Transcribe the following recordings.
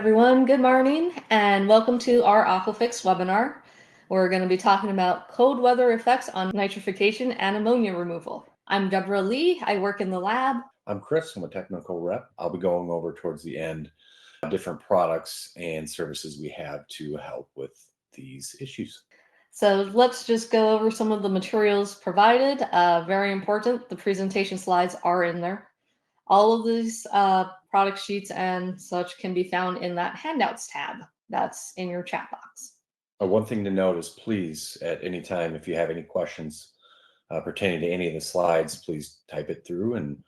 everyone, good morning, and welcome to our Aquafix webinar. We're going to be talking about cold weather effects on nitrification and ammonia removal. I'm Deborah Lee, I work in the lab. I'm Chris, I'm a technical rep. I'll be going over towards the end different products and services we have to help with these issues. So let's just go over some of the materials provided. Very important, the presentation slides are in there. All of these product sheets and such can be found in that handouts tab that's in your chat box. One thing to note is please, at any time, if you have any questions pertaining to any of the slides, please type it through and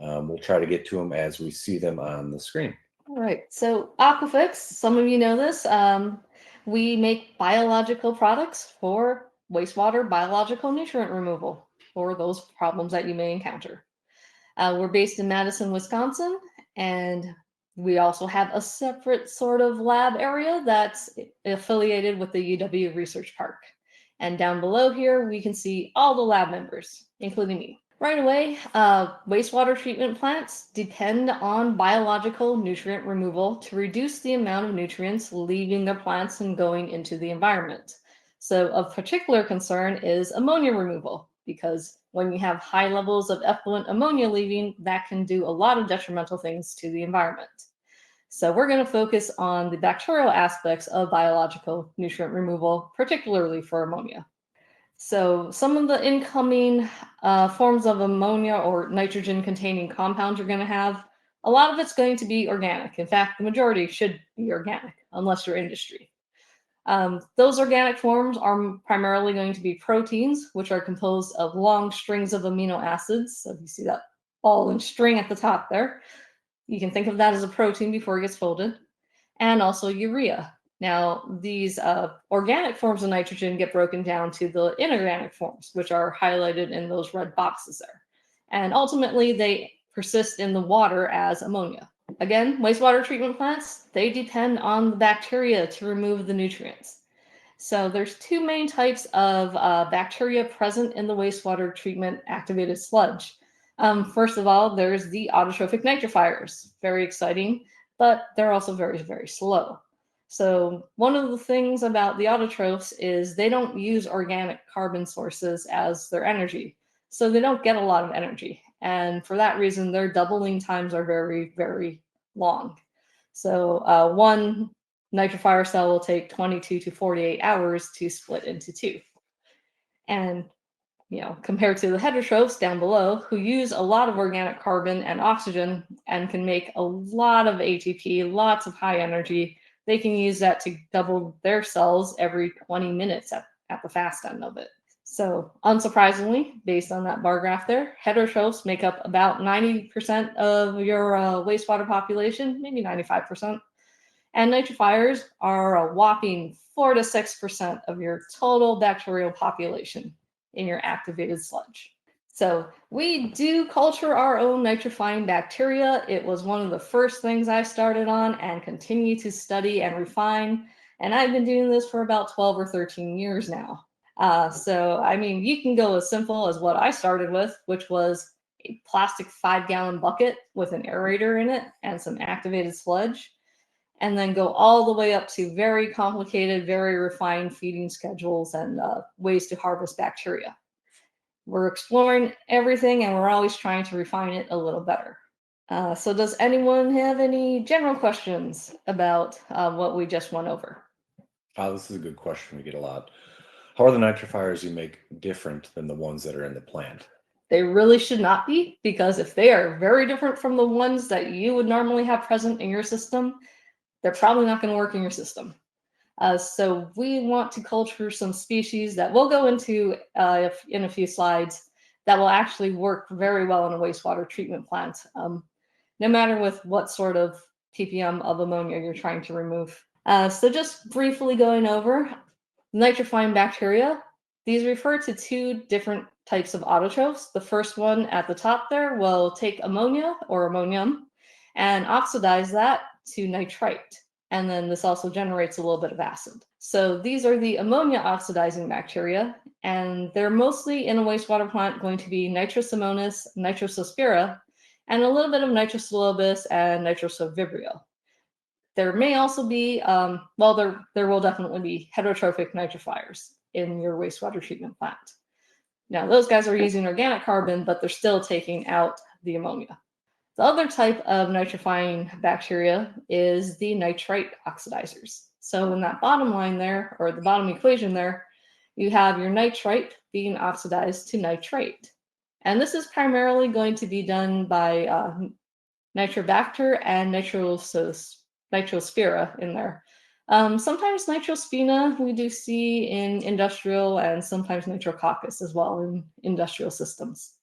we'll try to get to them as we see them on the screen. All right, so Aquafix, some of you know this, we make biological products for wastewater biological nutrient removal for those problems that you may encounter. We're based in Madison, Wisconsin, and we also have a separate sort of lab area that's affiliated with the UW Research Park. And down below here, we can see all the lab members, including me. Right away, wastewater treatment plants depend on biological nutrient removal to reduce the amount of nutrients leaving their plants and going into the environment. So of particular concern is ammonia removal, because when you have high levels of effluent ammonia leaving, that can do a lot of detrimental things to the environment. So we're going to focus on the bacterial aspects of biological nutrient removal, particularly for ammonia. So some of the incoming forms of ammonia or nitrogen-containing compounds you're going to have, a lot of it's going to be organic. In fact, the majority should be organic, unless you're industry. Those organic forms are primarily going to be proteins, which are composed of long strings of amino acids. So if you see that ball and string at the top there, you can think of that as a protein before it gets folded, and also urea. Now, these organic forms of nitrogen get broken down to the inorganic forms, which are highlighted in those red boxes there. And ultimately, they persist in the water as ammonia. Again, wastewater treatment plants, they depend on the bacteria to remove the nutrients. So there's two main types of bacteria present in the wastewater treatment activated sludge. First of all, there's the autotrophic nitrifiers. Very exciting, but they're also very, very slow. So one of the things about the autotrophs is they don't use organic carbon sources as their energy. So they don't get a lot of energy. And for that reason, their doubling times are very, very long. So one nitrifier cell will take 22 to 48 hours to split into two. And compared to the heterotrophs down below, who use a lot of organic carbon and oxygen and can make a lot of ATP, lots of high energy, they can use that to double their cells every 20 minutes at the fast end of it. So unsurprisingly, based on that bar graph there, heterotrophs make up about 90% of your wastewater population, maybe 95%. And nitrifiers are a whopping 4 to 6% of your total bacterial population in your activated sludge. So we do culture our own nitrifying bacteria. It was one of the first things I started on and continue to study and refine. And I've been doing this for about 12 or 13 years now. So, I mean, you can go as simple as what I started with, which was a plastic 5-gallon bucket with an aerator in it and some activated sludge, and then go all the way up to very complicated, very refined feeding schedules and ways to harvest bacteria. We're exploring everything and we're always trying to refine it a little better. So does anyone have any general questions about what we just went over? This is a good question we get a lot. How are the nitrifiers you make different than the ones that are in the plant? They really should not be, because if they are very different from the ones that you would normally have present in your system, they're probably not going to work in your system. So we want to culture some species that we'll go into in a few slides that will actually work very well in a wastewater treatment plant, no matter with what sort of ppm of ammonia you're trying to remove. So just briefly going over nitrifying bacteria, these refer to two different types of autotrophs. The first one at the top there will take ammonia or ammonium and oxidize that to nitrite. And then this also generates a little bit of acid. So these are the ammonia oxidizing bacteria, and they're mostly in a wastewater plant going to be Nitrosomonas, Nitrosospira, and a little bit of Nitrosilobus and Nitrosovibrio. There may also be, well, there will definitely be heterotrophic nitrifiers in your wastewater treatment plant. Now, those guys are using organic carbon, but they're still taking out the ammonia. The other type of nitrifying bacteria is the nitrite oxidizers. So in that bottom line there, or the bottom equation there, you have your nitrite being oxidized to nitrate. And this is primarily going to be done by Nitrobacter and Nitrospira in there. Sometimes Nitrospina we do see in industrial, and sometimes Nitrococcus as well in industrial systems.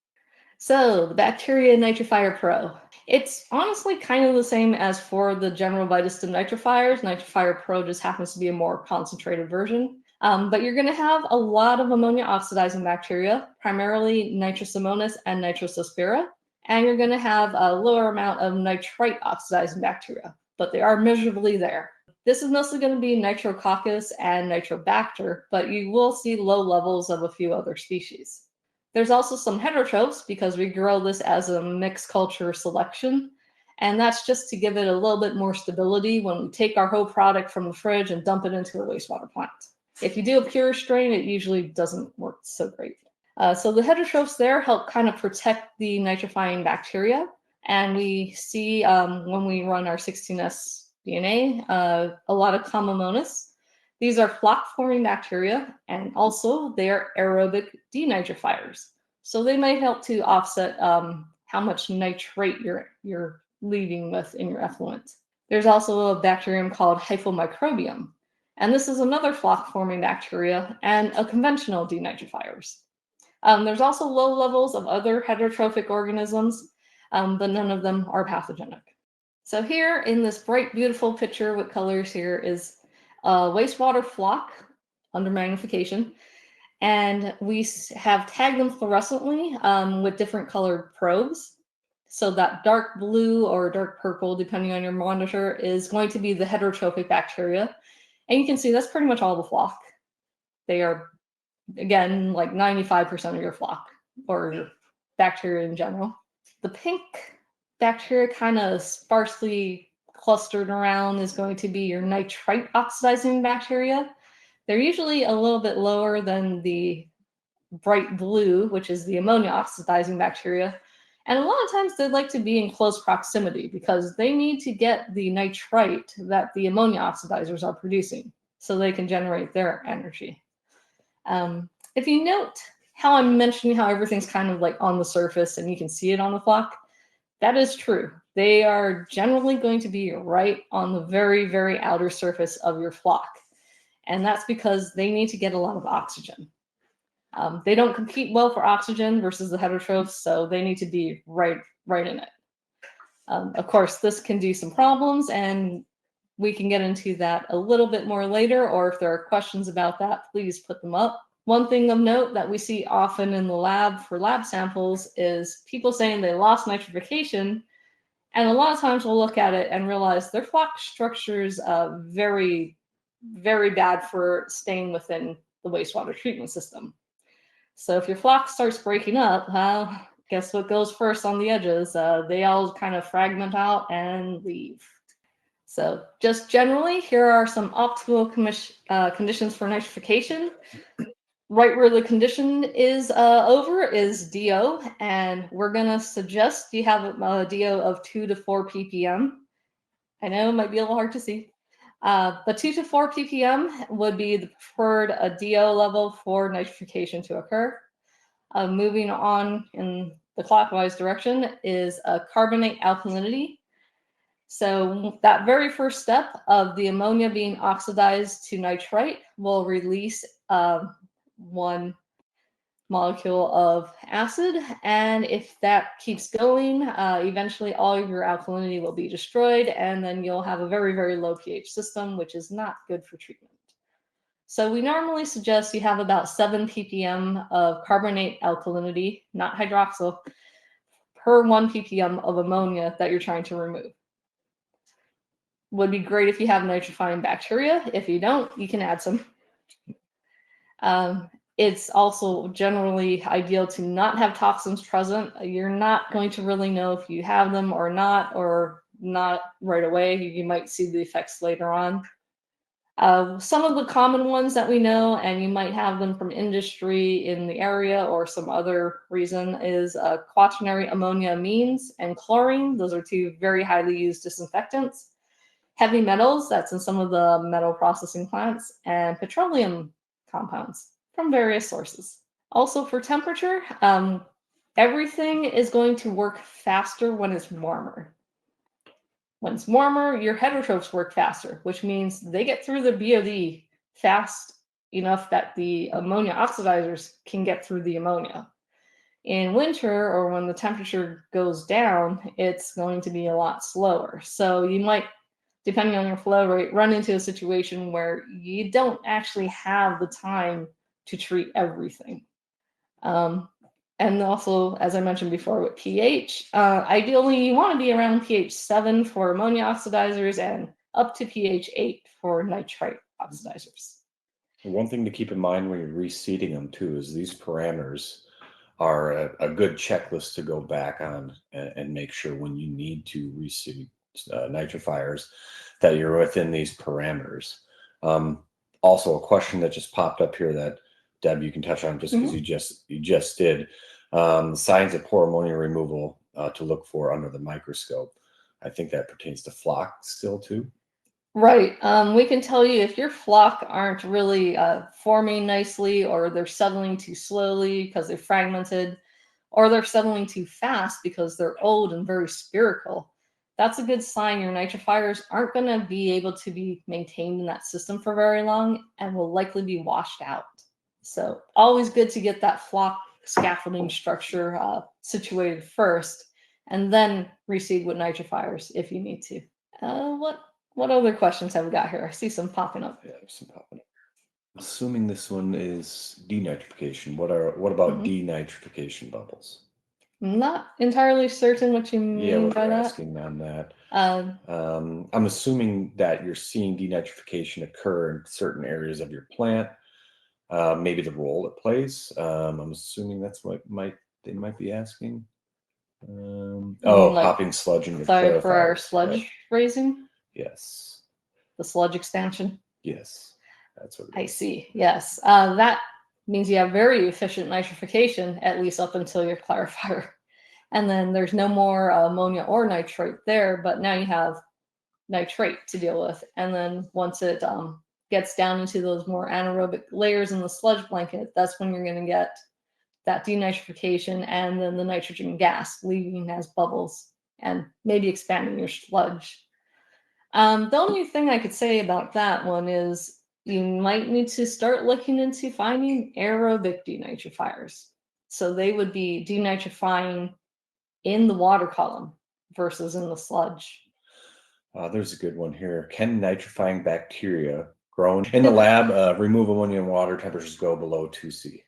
So the bacteria Nitrifier Pro. It's honestly kind of the same as for the general VitaStim nitrifiers. Nitrifier Pro just happens to be a more concentrated version. But you're going to have a lot of ammonia oxidizing bacteria, primarily Nitrosomonas and Nitrosospira. And you're going to have a lower amount of nitrite oxidizing bacteria, but they are measurably there. This is mostly going to be Nitrococcus and Nitrobacter, but you will see low levels of a few other species. There's also some heterotrophs because we grow this as a mixed culture selection, and that's just to give it a little bit more stability when we take our whole product from the fridge and dump it into a wastewater plant. If you do a pure strain, it usually doesn't work so great. So the heterotrophs there help kind of protect the nitrifying bacteria, and we see when we run our 16S DNA, a lot of Commomonas. These are floc-forming bacteria, and also they are aerobic denitrifiers. So they might help to offset how much nitrate you're leaving with in your effluent. There's also a bacterium called Hyphomicrobium, and this is another floc-forming bacteria and a conventional denitrifiers. There's also low levels of other heterotrophic organisms, but none of them are pathogenic. So here in this bright, beautiful picture with colors here is wastewater floc under magnification, and we have tagged them fluorescently with different colored probes. So that dark blue or dark purple, depending on your monitor, is going to be the heterotrophic bacteria. And you can see that's pretty much all the floc. They are, again, like 95% of your floc or your bacteria in general. The pink bacteria kind of sparsely clustered around is going to be your nitrite oxidizing bacteria. They're usually a little bit lower than the bright blue, which is the ammonia oxidizing bacteria. And a lot of times they like to be in close proximity because they need to get the nitrite that the ammonia oxidizers are producing so they can generate their energy. If you note how I'm mentioning how everything's kind of like on the surface and you can see it on the floc, that is true. They are generally going to be right on the very, very outer surface of your floc. And that's because they need to get a lot of oxygen. They don't compete well for oxygen versus the heterotrophs, so they need to be right in it. Of course, this can do some problems, and we can get into that a little bit more later, or if there are questions about that, please put them up. One thing of note that we see often in the lab for lab samples is people saying they lost nitrification, and a lot of times we'll look at it and realize their floc structures very, very bad for staying within the wastewater treatment system. So if your floc starts breaking up, well, guess what goes first on the edges? They all kind of fragment out and leave. So just generally, here are some optimal conditions for nitrification. Right where the condition is over is DO, and we're going to suggest you have a DO of 2 to 4 ppm. I know it might be a little hard to see, but 2 to 4 ppm would be the preferred DO level for nitrification to occur. Moving on in the clockwise direction is a carbonate alkalinity. So that very first step of the ammonia being oxidized to nitrite will release one molecule of acid, and if that keeps going, eventually all of your alkalinity will be destroyed, and then you'll have a very, very low pH system, which is not good for treatment. So we normally suggest you have about 7 ppm of carbonate alkalinity, not hydroxyl, per 1 ppm of ammonia that you're trying to remove. Would be great if you have nitrifying bacteria. If you don't, you can add some. It's also generally ideal to not have toxins present. You're not going to really know if you have them or not, or not right away. You might see the effects later on. Some of the common ones that we know, and you might have them from industry in the area or some other reason, is quaternary ammonia amines and chlorine. Those are two very highly used disinfectants. Heavy metals, that's in some of the metal processing plants, and petroleum compounds from various sources. Also for temperature, everything is going to work faster when it's warmer. When it's warmer, your heterotrophs work faster, which means they get through the BOD fast enough that the ammonia oxidizers can get through the ammonia. In winter, or when the temperature goes down, it's going to be a lot slower. So you might, depending on your flow rate, run into a situation where you don't actually have the time to treat everything. And also, as I mentioned before, with pH, ideally you want to be around pH 7 for ammonia oxidizers and up to pH 8 for nitrite oxidizers. One thing to keep in mind when you're reseeding them too is these parameters are a good checklist to go back on and make sure when you need to reseed nitrifiers that you're within these parameters. Also, a question that just popped up here that Deb, you can touch on just because you just did. The signs of poor ammonia removal to look for under the microscope. I think that pertains to floc still too. Right. We can tell you if your floc aren't really forming nicely, or they're settling too slowly because they're fragmented, or they're settling too fast because they're old and very spherical. That's a good sign your nitrifiers aren't going to be able to be maintained in that system for very long and will likely be washed out. So always good to get that floc scaffolding structure situated first, and then reseed with nitrifiers if you need to. What other questions have we got here? I see some popping up. Yeah, there's some popping up. Assuming this one is denitrification, what about denitrification bubbles? I'm not entirely certain what you mean by that. Asking on that. I'm assuming that you're seeing denitrification occur in certain areas of your plant. Maybe the role it plays. I'm assuming that's what they might be asking. Popping sludge in your clarifiers. For our sludge raising? Yes. The sludge expansion? Yes. That's what it is. I see. Yes. That means you have very efficient nitrification, at least up until your clarifier. And then there's no more ammonia or nitrate there, but now you have nitrate to deal with. And then once it gets down into those more anaerobic layers in the sludge blanket, that's when you're going to get that denitrification and then the nitrogen gas leaving as bubbles and maybe expanding your sludge. The only thing I could say about that one is you might need to start looking into finding aerobic denitrifiers. So they would be denitrifying in the water column versus in the sludge. There's a good one here. Can nitrifying bacteria grown in the lab remove ammonia and water temperatures go below 2C?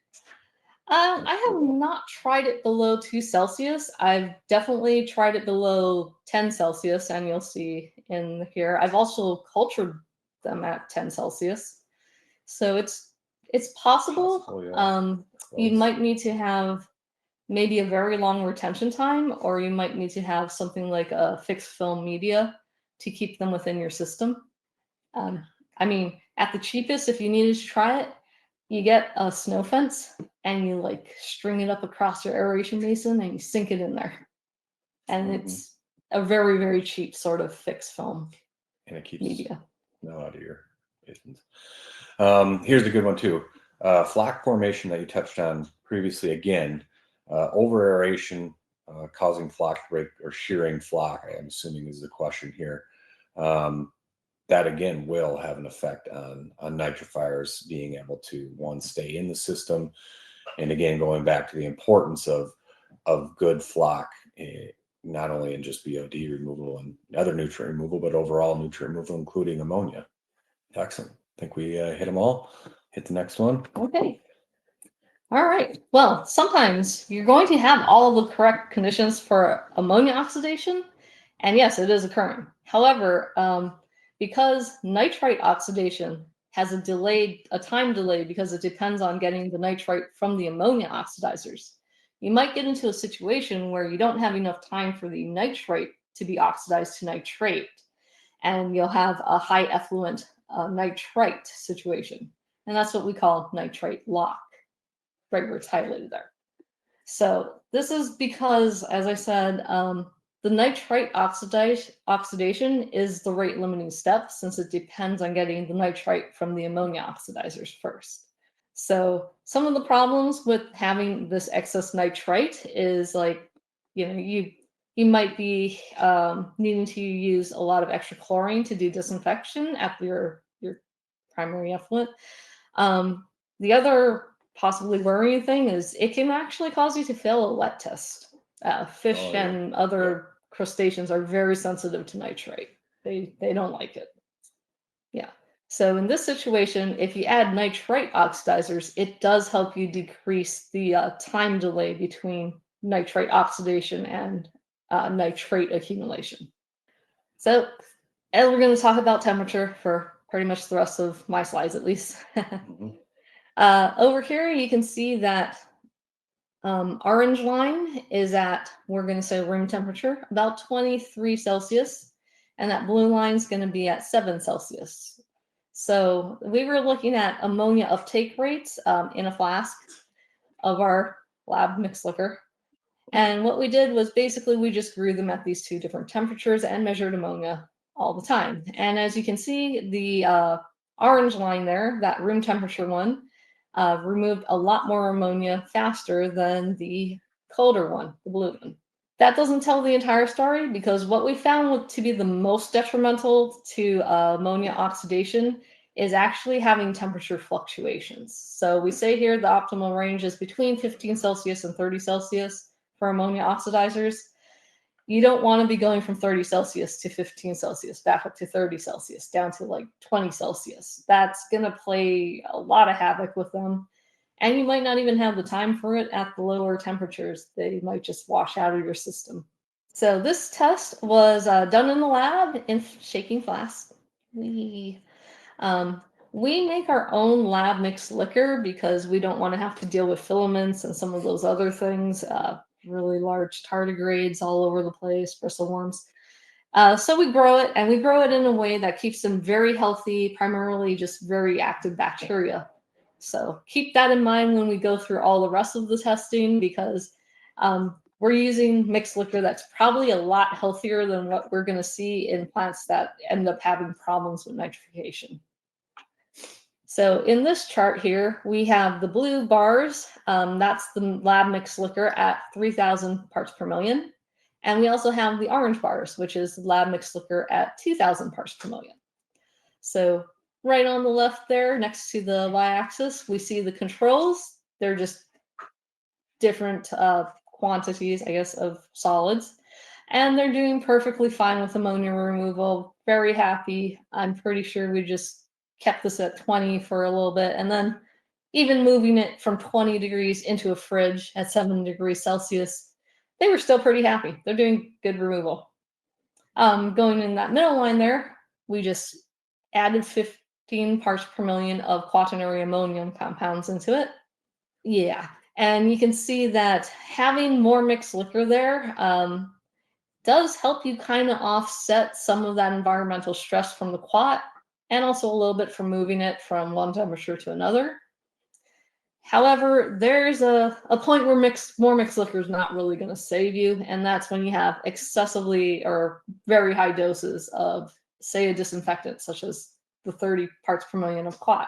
I have not tried it below 2 Celsius. I've definitely tried it below 10 Celsius, and you'll see in here. I've also cultured them at 10 Celsius. So it's possible. Yeah. You might need to have maybe a very long retention time, or you might need to have something like a fixed film media to keep them within your system. I mean, at the cheapest, if you needed to try it, you get a snow fence and you like string it up across your aeration basin and you sink it in there. And it's a very, very cheap sort of fixed film. And it keeps media snow out of your basins. Here's a good one too. Floc formation that you touched on previously again. Over aeration causing floc to break or shearing floc, I'm assuming is the question here. That again will have an effect on nitrifiers being able to, one, stay in the system, and again going back to the importance of good floc, not only in just BOD removal and other nutrient removal, but overall nutrient removal, including ammonia. Excellent. I think we hit them all. Hit the next one. Okay. All right. Well, sometimes you're going to have all of the correct conditions for ammonia oxidation, and yes, it is occurring. However, because nitrite oxidation has a time delay because it depends on getting the nitrite from the ammonia oxidizers, you might get into a situation where you don't have enough time for the nitrite to be oxidized to nitrate. And you'll have a high effluent nitrite situation. And that's what we call Nitrite Lock, right where it's highlighted there. So this is because, as I said, the nitrite oxidation is the rate limiting step, since it depends on getting the nitrite from the ammonia oxidizers first. So some of the problems with having this excess nitrite is, like, you might be needing to use a lot of extra chlorine to do disinfection at your primary effluent. The other possibly worrying thing is it can actually cause you to fail a wet test. Fish and other crustaceans are very sensitive to nitrate. They don't like it. Yeah. So in this situation, if you add nitrite oxidizers, it does help you decrease the time delay between nitrite oxidation and nitrate accumulation. So, as we're going to talk about temperature for pretty much the rest of my slides, at least. Over here, you can see that orange line is at, we're going to say, room temperature, about 23 Celsius, and that blue line is going to be at 7 Celsius. So we were looking at ammonia uptake rates in a flask of our lab mixed liquor. And what we did was basically we just grew them at these two different temperatures and measured ammonia all the time. And as you can see, the orange line there, that room temperature one, removed a lot more ammonia faster than the colder one, the blue one. That doesn't tell the entire story, because what we found to be the most detrimental to ammonia oxidation is actually having temperature fluctuations. So we say here the optimal range is between 15 Celsius and 30 Celsius for ammonia oxidizers. You don't want to be going from 30 Celsius to 15 Celsius, back up to 30 Celsius, down to like 20 Celsius. That's going to play a lot of havoc with them. And you might not even have the time for it at the lower temperatures. They might just wash out of your system. So this test was done in the lab in shaking flasks. We make our own lab mixed liquor because we don't want to have to deal with filaments and some of those other things, really large tardigrades all over the place, bristleworms. So we grow it, and we grow it in a way that keeps them very healthy, primarily just very active bacteria. So keep that in mind when we go through all the rest of the testing, because we're using mixed liquor that's probably a lot healthier than what we're going to see in plants that end up having problems with nitrification. So in this chart here, we have the blue bars. That's the lab mixed liquor at 3,000 parts per million. And we also have the orange bars, which is lab mixed liquor at 2,000 parts per million. So right on the left there, next to the y-axis, we see the controls. They're just different quantities, I guess, of solids. And they're doing perfectly fine with ammonia removal. Very happy. I'm pretty sure we just kept this at 20 for a little bit. And then even moving it from 20 degrees into a fridge at 7 degrees Celsius, they were still pretty happy. They're doing good removal. Going in that middle line there, we just added 15 parts per million of quaternary ammonium compounds into it. Yeah, and you can see that having more mixed liquor there does help you kind of offset some of that environmental stress from the quat, and also a little bit from moving it from one temperature to another. However, there's a point where more mixed liquor is not really going to save you, and that's when you have excessively or very high doses of, say, a disinfectant, such as the 30 parts per million of Quat.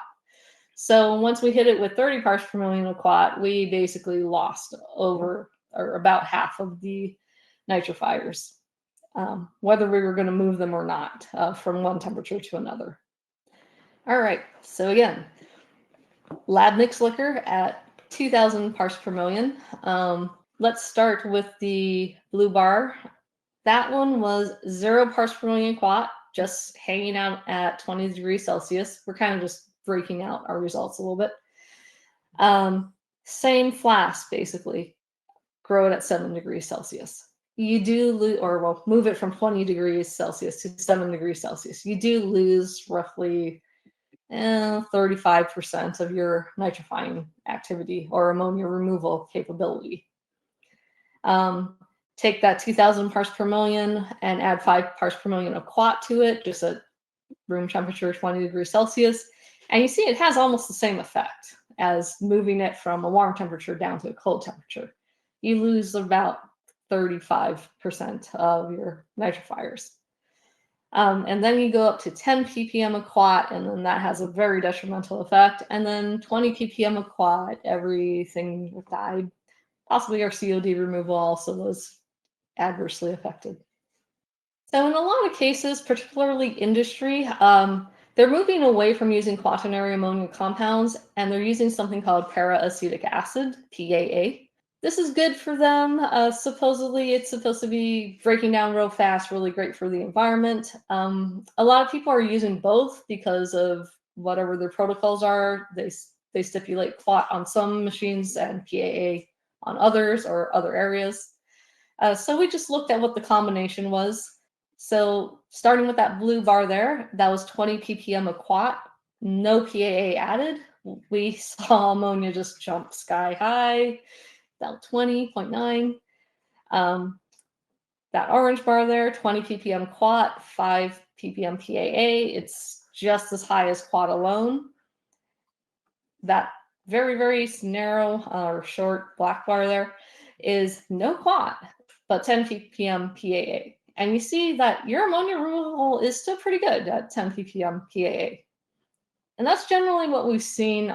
So once we hit it with 30 parts per million of Quat, we basically lost over or about half of the nitrifiers, whether we were going to move them or not, from one temperature to another. All right, so again, lab mixed liquor at 2,000 parts per million. Let's start with the blue bar. That one was 0 parts per million Quat, just hanging out at 20 degrees Celsius. We're kind of just breaking out our results a little bit. Same flask, basically. Grow it at 7 degrees Celsius. You do lose, or well, move it from 20 degrees Celsius to 7 degrees Celsius. You do lose roughly 35% of your nitrifying activity or ammonia removal capability. take that 2000 parts per million and add 5 parts per million of Quat to it, just at room temperature, 20 degrees Celsius. And you see it has almost the same effect as moving it from a warm temperature down to a cold temperature. You lose about 35% of your nitrifiers. And then you go up to 10 ppm of Quat, and then that has a very detrimental effect. And then 20 ppm of Quat, everything died. Possibly our COD removal also was adversely affected. So in a lot of cases, particularly industry, they're moving away from using quaternary ammonia compounds, and they're using something called para-acetic acid, PAA. This is good for them. Supposedly, it's supposed to be breaking down real fast, really great for the environment. A lot of people are using both because of whatever their protocols are. They stipulate Quat on some machines and PAA on others or other areas. So we just looked at what the combination was. So starting with that blue bar there, that was 20 ppm of Quat, no PAA added. We saw ammonia just jump sky high, about 20.9. That orange bar there, 20 ppm Quat, 5 ppm PAA. It's just as high as Quat alone. That very, very narrow or short black bar there is no Quat, but 10 ppm PAA. And you see that your ammonia removal is still pretty good at 10 ppm PAA. And that's generally what we've seen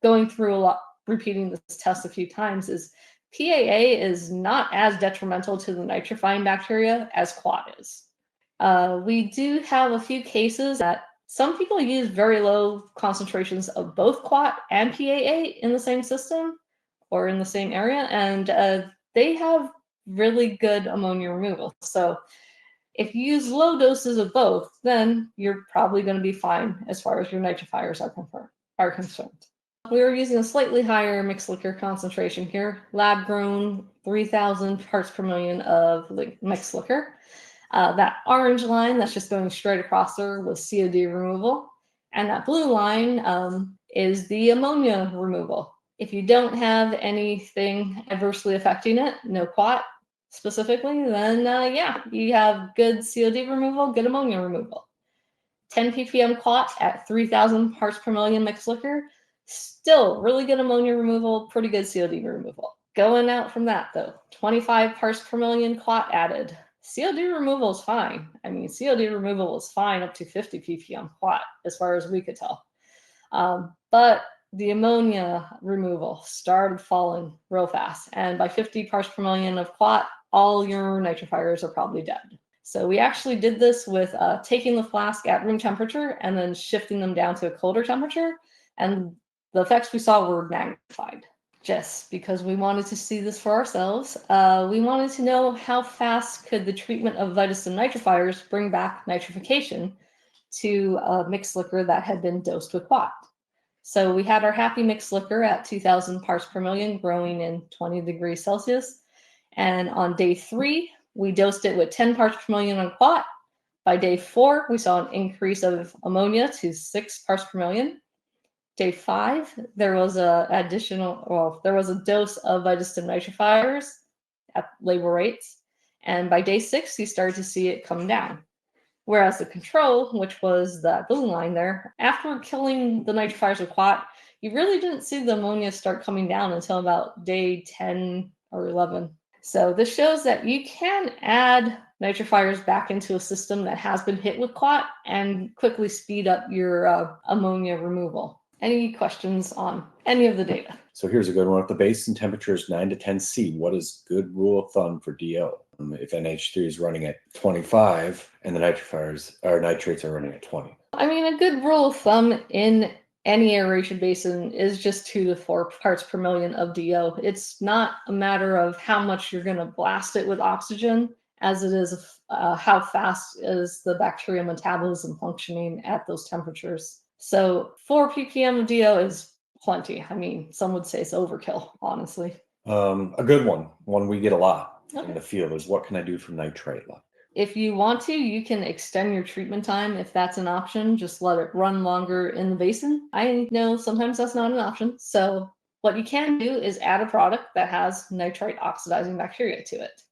going through a lot, repeating this test a few times, is PAA is not as detrimental to the nitrifying bacteria as Quat is. We do have a few cases that some people use very low concentrations of both Quat and PAA in the same system or in the same area, and they have really good ammonia removal. So if you use low doses of both, then you're probably going to be fine as far as your nitrifiers are concerned. We are using a slightly higher mixed liquor concentration here, lab grown 3000 parts per million of mixed liquor. That orange line that's just going straight across there was COD removal, and that blue line is the ammonia removal. If you don't have anything adversely affecting it, no Quat specifically, then yeah, you have good COD removal, good ammonia removal. 10 ppm Quat at 3000 parts per million mixed liquor, still really good ammonia removal, pretty good COD removal. Going out from that though, 25 parts per million Quat added. COD removal is fine. I mean, COD removal is fine up to 50 ppm Quat as far as we could tell. But the ammonia removal started falling real fast. And by 50 parts per million of Quat, all your nitrifiers are probably dead. So we actually did this with taking the flask at room temperature and then shifting them down to a colder temperature. And the effects we saw were magnified. Just because we wanted to see this for ourselves, we wanted to know how fast could the treatment of VitaStim nitrifiers bring back nitrification to a mixed liquor that had been dosed with Quat. So we had our happy mixed liquor at 2000 parts per million growing in 20 degrees Celsius. And on day 3, we dosed it with 10 parts per million on Quat. By day 4, we saw an increase of ammonia to 6 parts per million. Day 5, there was a dose of VitaStim nitrifiers at label rates. And by day 6, you started to see it come down. Whereas the control, which was that blue line there, after killing the nitrifiers with Quat, you really didn't see the ammonia start coming down until about day 10 or 11. So this shows that you can add nitrifiers back into a system that has been hit with Quat and quickly speed up your ammonia removal. Any questions on any of the data? So here's a good one. If the basin temperature is 9 to 10 C, what is good rule of thumb for DO? If NH3 is running at 25 and the nitrifiers or nitrates are running at 20. I mean, a good rule of thumb in any aeration basin is just 2 to 4 parts per million of DO. It's not a matter of how much you're going to blast it with oxygen, as it is how fast is the bacterial metabolism functioning at those temperatures. So 4 ppm of DO is plenty. I mean, some would say it's overkill, honestly. A good one we get a lot in the field is, what can I do for Nitrite Lock? If you want to, you can extend your treatment time if that's an option. Just let it run longer in the basin. I know sometimes that's not an option. So what you can do is add a product that has nitrite oxidizing bacteria to it.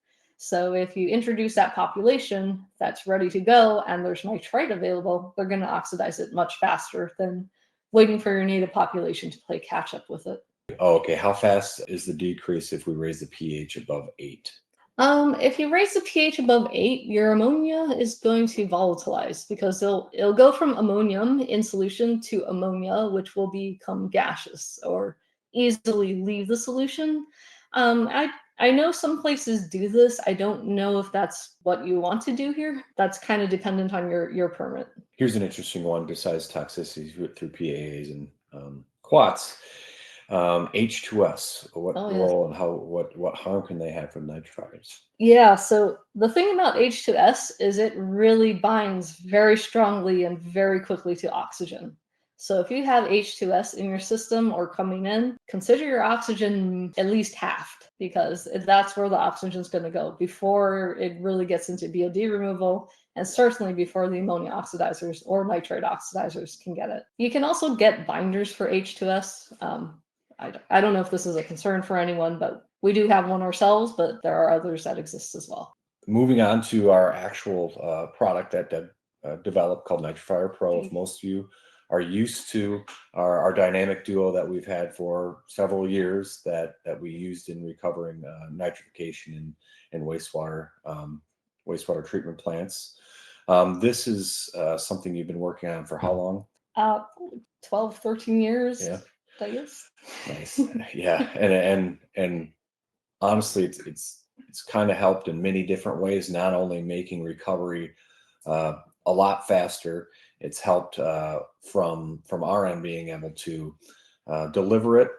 So if you introduce that population that's ready to go and there's nitrite available, they're going to oxidize it much faster than waiting for your native population to play catch up with it. Oh, okay. How fast is the decrease if we raise the pH above 8? If you raise the pH above 8, your ammonia is going to volatilize because it'll go from ammonium in solution to ammonia, which will become gaseous or easily leave the solution. I know some places do this. I don't know if that's what you want to do here. That's kind of dependent on your permit. Here's an interesting one besides toxicity through PAAs and quats. H2S, what Oh, yes. role and what harm can they have from nitrifiers? Yeah, so the thing about H2S is it really binds very strongly and very quickly to oxygen. So if you have H2S in your system or coming in, consider your oxygen at least halved, because that's where the oxygen is going to go before it really gets into BOD removal, and certainly before the ammonia oxidizers or nitrate oxidizers can get it. You can also get binders for H2S. I don't know if this is a concern for anyone, but we do have one ourselves, but there are others that exist as well. Moving on to our actual product that developed called Nitrifier Pro. If most of you are used to our dynamic duo that we've had for several years that we used in recovering nitrification in wastewater treatment plants. This is something you've been working on for how long? 12, 13 years. Yeah. I guess. Nice. Yeah. And honestly, it's kind of helped in many different ways, not only making recovery a lot faster, it's helped from our end being able to deliver it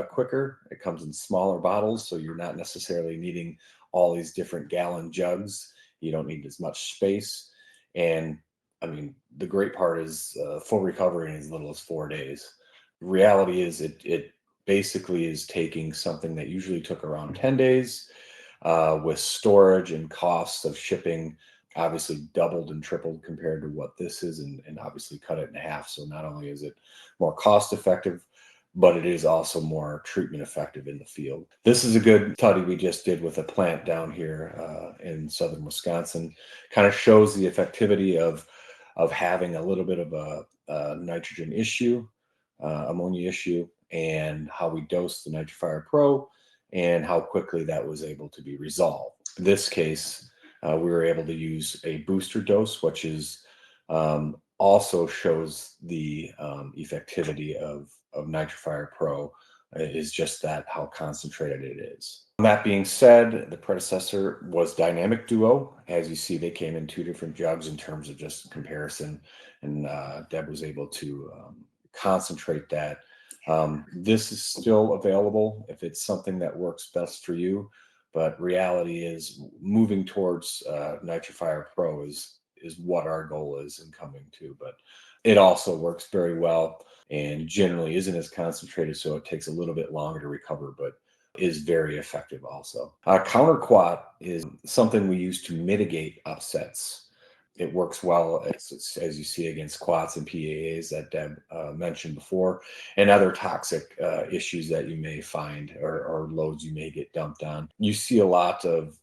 quicker. It comes in smaller bottles, so you're not necessarily needing all these different gallon jugs. You don't need as much space. And I mean, the great part is full recovery in as little as 4 days. The reality is it basically is taking something that usually took around 10 days with storage and costs of shipping obviously doubled and tripled compared to what this is, and obviously cut it in half. So not only is it more cost effective, but it is also more treatment effective in the field. This is a good study we just did with a plant down here in southern Wisconsin. Kind of shows the effectivity of having a little bit of a nitrogen issue, ammonia issue, and how we dosed the Nitrifier Pro and how quickly that was able to be resolved. In this case, we were able to use a booster dose, which is also shows the effectivity of Nitrifier Pro is just that how concentrated it is. That being said, the predecessor was Dynamic Duo. As you see, they came in 2 different jugs in terms of just comparison, and Deb was able to concentrate that. This is still available if it's something that works best for you, but reality is moving towards Nitrifier Pro is what our goal is in coming to. But it also works very well and generally isn't as concentrated, so it takes a little bit longer to recover, but is very effective also. CounterQuat is something we use to mitigate upsets. It works well, as you see, against quats and PAAs that Deb mentioned before, and other toxic issues that you may find or loads you may get dumped on. You see a lot of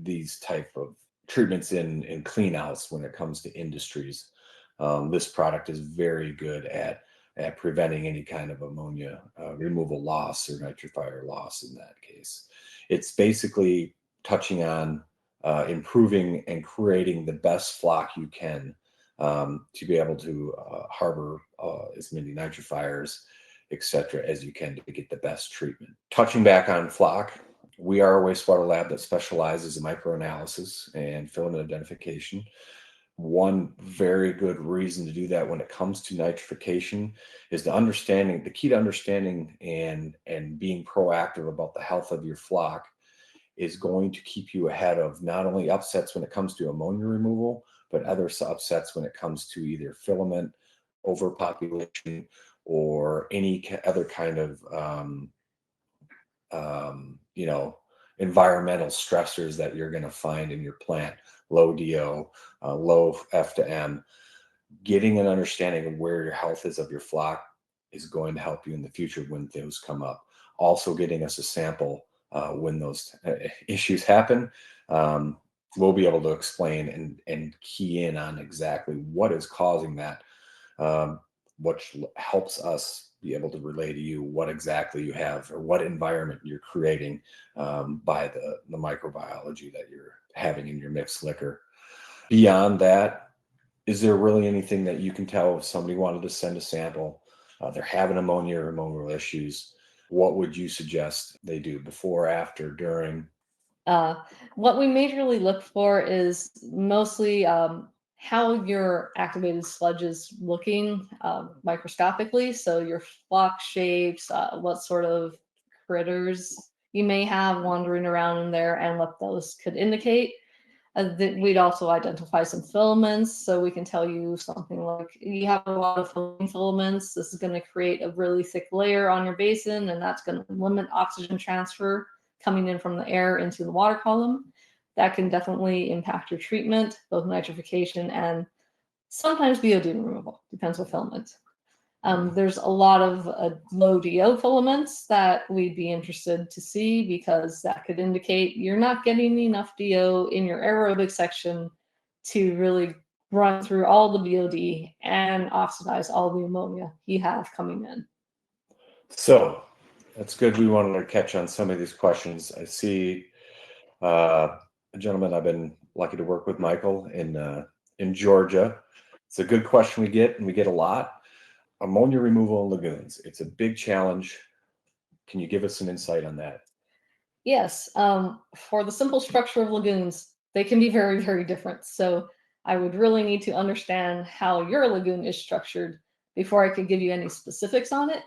these type of treatments in clean outs when it comes to industries. This product is very good at preventing any kind of ammonia removal loss or nitrifier loss in that case. It's basically touching on improving and creating the best floc you can to be able to harbor as many nitrifiers, etc., as you can to get the best treatment. Touching back on floc, we are a wastewater lab that specializes in microanalysis and filament identification. One very good reason to do that when it comes to nitrification is the key to understanding and being proactive about the health of your floc is going to keep you ahead of not only upsets when it comes to ammonia removal, but other upsets when it comes to either filament overpopulation or any other kind of environmental stressors that you're going to find in your plant. Low DO, low F to M. Getting an understanding of where your health is of your floc is going to help you in the future when those come up. Also getting us a sample when those issues happen. We'll be able to explain and key in on exactly what is causing that, which helps us be able to relay to you what exactly you have or what environment you're creating by the microbiology that you're having in your mixed liquor. Beyond that, is there really anything that you can tell if somebody wanted to send a sample, they're having ammonia or ammonial issues? What would you suggest they do before, after, during? What we majorly look for is mostly how your activated sludge is looking microscopically. So your flock shapes, what sort of critters you may have wandering around in there, and what those could indicate. We'd also identify some filaments, so we can tell you something like, you have a lot of filaments, this is going to create a really thick layer on your basin, and that's going to limit oxygen transfer coming in from the air into the water column. That can definitely impact your treatment, both nitrification and sometimes VOD removal, depends what filament. There's a lot of low DO filaments that we'd be interested to see, because that could indicate you're not getting enough DO in your aerobic section to really run through all the VOD and oxidize all the ammonia you have coming in. So that's good. We wanted to catch on some of these questions. I see a gentleman I've been lucky to work with, Michael, in Georgia. It's a good question we get, and we get a lot. Ammonia removal in lagoons. It's a big challenge. Can you give us some insight on that? Yes. For the simple structure of lagoons, they can be very, very different. So I would really need to understand how your lagoon is structured before I could give you any specifics on it.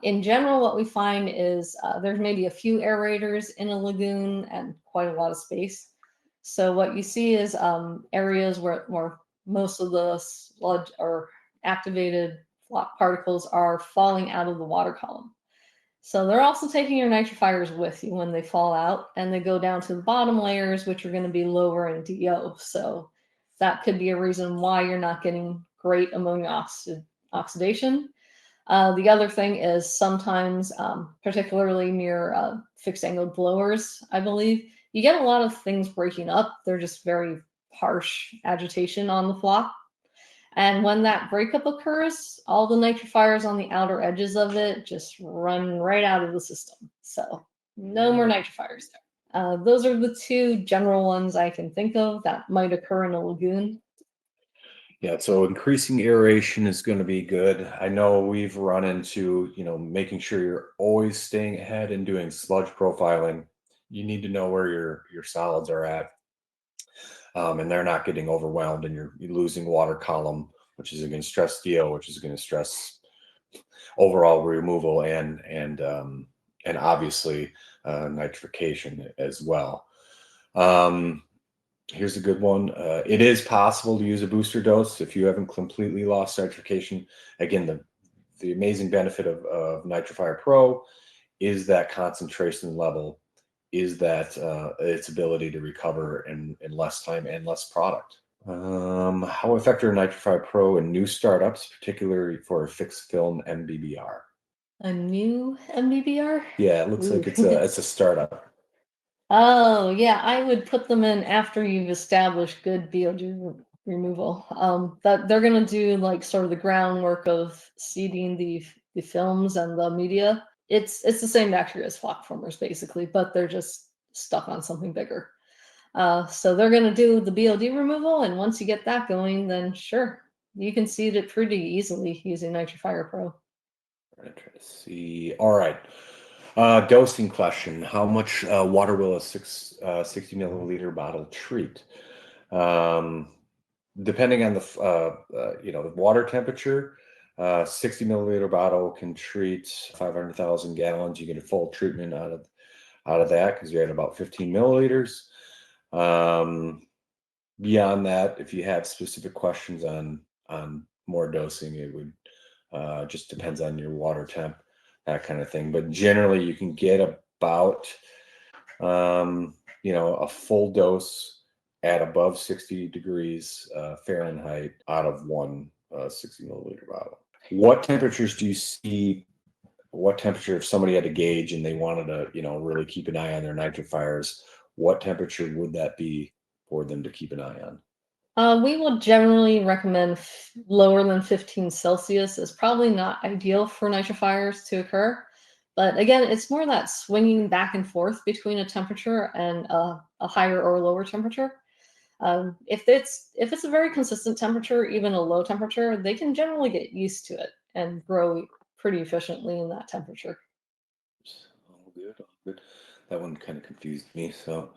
In general, what we find is there's maybe a few aerators in a lagoon and quite a lot of space. So what you see is areas where most of the sludge or activated floc particles are falling out of the water column. So they're also taking your nitrifiers with you when they fall out, and they go down to the bottom layers, which are going to be lower in DO. So that could be a reason why you're not getting great ammonia oxidation. The other thing is sometimes, particularly near fixed angled blowers, I believe, you get a lot of things breaking up. They're just very harsh agitation on the floc. And when that breakup occurs, all the nitrifiers on the outer edges of it just run right out of the system. So no more nitrifiers there. Those are the two general ones I can think of that might occur in a lagoon. Yeah, so increasing aeration is going to be good. I know we've run into, making sure you're always staying ahead and doing sludge profiling. You need to know where your solids are at, and they're not getting overwhelmed, and you're losing water column, which is going to stress DO, which is going to stress overall removal and obviously nitrification as well. Here's a good one. It is possible to use a booster dose if you haven't completely lost nitrification. Again, the amazing benefit of Nitrifier Pro is that concentration level, is that its ability to recover in less time and less product. How effective are Nitrifier Pro in new startups, particularly for a fixed film MBBR? A new MBBR? Yeah, it looks like it's a startup. Oh, yeah, I would put them in after you've established good VOD removal. That they're going to do like sort of the groundwork of seeding the films and the media. It's the same bacteria as floc formers basically, but they're just stuck on something bigger. So they're going to do the BOD removal, and once you get that going, then sure, you can seed it pretty easily using Nitrifier Pro. All right, try to see. All right. Dosing question. How much water will a 60 milliliter bottle treat? Depending on the water temperature, 60 milliliter bottle can treat 500,000 gallons. You get a full treatment out of that because you're at about 15 milliliters. Beyond that, if you have specific questions on more dosing, it would just depends on your water temp, that kind of thing. But generally, you can get about a full dose at above 60 degrees Fahrenheit out of one 60 milliliter bottle. What temperatures do you see what temperature, if somebody had to gauge and they wanted to, you know, really keep an eye on their nitrifiers, what temperature would that be for them to keep an eye on? We will generally recommend lower than 15 Celsius is probably not ideal for nitrifiers to occur. But again, it's more that swinging back and forth between a temperature and a higher or lower temperature. If it's a very consistent temperature, even a low temperature, they can generally get used to it and grow pretty efficiently in that temperature. All good, all good. That one kind of confused me. So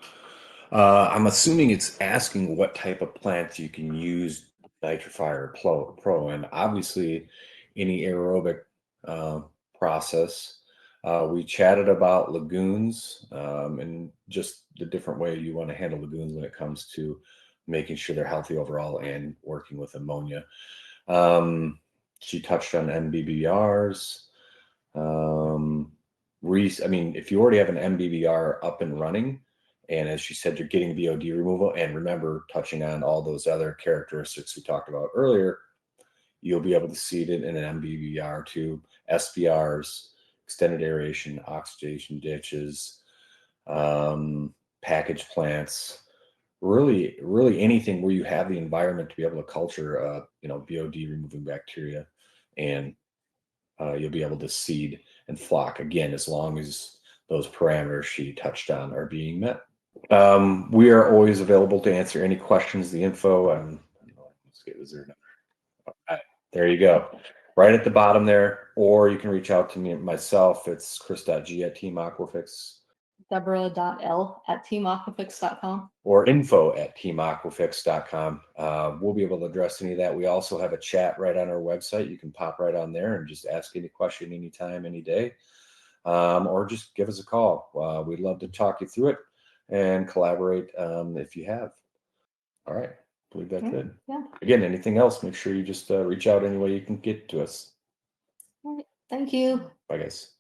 I'm assuming it's asking what type of plants you can use Nitrifier Pro, and obviously any aerobic uh, process. We chatted about lagoons and just the different way you want to handle lagoons when it comes to making sure they're healthy overall and working with ammonia. She touched on MBBRs. Um, I mean, if you already have an MBBR up and running, and as she said, you're getting VOD removal, and remember, touching on all those other characteristics we talked about earlier, you'll be able to seed it in an MBBR tube, SBRs, extended aeration, oxidation ditches, package plants, really anything where you have the environment to be able to culture, you know, VOD removing bacteria, and you'll be able to seed and flock again as long as those parameters she touched on are being met. We are always available to answer any questions. The info, let's get, is there another? There you go. Right at the bottom there, or you can reach out to me myself. It's chris.g at Team Aquafix. Deborah.l@teamaquafix.com. Or info@teamaquafix.com. We'll be able to address any of that. We also have a chat right on our website. You can pop right on there and just ask any question anytime, any day, or just give us a call. We'd love to talk you through it and collaborate if you have. All right. I believe that's it. Yeah. Again, anything else, make sure you just reach out any way you can get to us. All right. Thank you. Bye, guys.